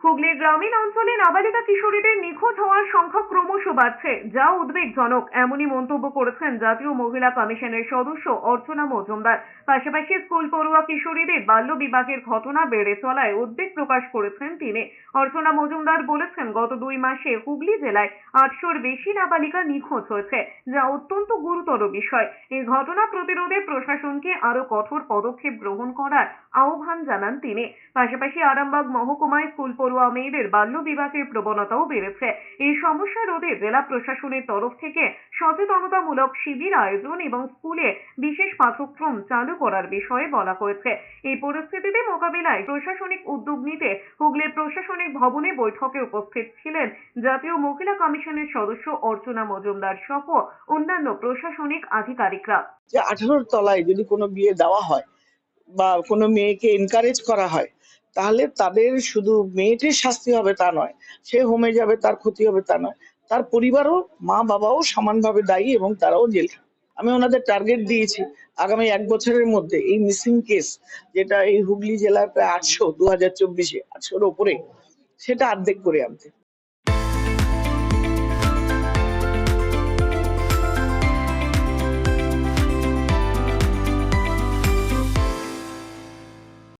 হুগলির গ্রামীণ অঞ্চলে নাবালিকা কিশোরীদের নিখোঁজ হওয়ার সংখ্যা ক্রমশ বাড়ছে, যা উদ্বেগজনক। এমনই মন্তব্য করেছেন জাতীয় মহিলা কমিশনের সদস্য অর্চনা মজুমদার। পাশাপাশি স্কুল পড়ুয়া কিশোরীদের বাল্য বিবাহের ঘটনা বেড়ে চলায় উদ্বেগ প্রকাশ করেছেন তিনি। অর্চনা মজুমদার বলেছেন, গত 2 মাসে হুগলি জেলায় 800-র বেশি নাবালিকা নিখোঁজ হয়েছে, যা অত্যন্ত গুরুতর বিষয়। এই ঘটনা প্রতিরোধে প্রশাসনকে আরো কঠোর পদক্ষেপ গ্রহণ করার আহ্বান জানান তিনি। পাশাপাশি আরামবাগ মহকুমায় স্কুল পড়ুয়া মেয়েদের বাল্য বিবাহের প্রবণতাও বেড়েছে। এই সমস্যা রোধে জেলা প্রশাসনের তরফ থেকে সচেতনতামূলক শিবির আয়োজন এবং স্কুলে বিশেষ পাঠ্যক্রম চালু করার বিষয়ে বলা হয়েছে। এই পরিস্থিতিতে মোকাবিলায় প্রশাসনিক উদ্যোগ নিতে হুগলির প্রশাসনিক ভবনে বৈঠকে উপস্থিত ছিলেন জাতীয় মহিলা কমিশনের সদস্য অর্চনা মজুমদার সহ অন্যান্য প্রশাসনিক আধিকারিকরা। যে 18 তলায় যদি কোনো বিয়ে দেওয়া হয় বা কোনো মেয়েকে এনকারেজ করা হয়, তাহলে তাদের শুধু মেয়েটির শাস্তি হবে তা নয়, সে হোমে যাবে, তার ক্ষতি হবে তা নয়, তার পরিবারও, মা বাবাও সমানভাবে দায়ী এবং তারাও জেল খাটবে। আমি ওনাদের টার্গেট দিয়েছি আগামী 1 বছরের মধ্যে এই মিসিং কেস, যেটা এই হুগলি জেলায় প্রায় 800, 2024-এ 800-র উপরে, সেটা অর্ধেক করে আনতে।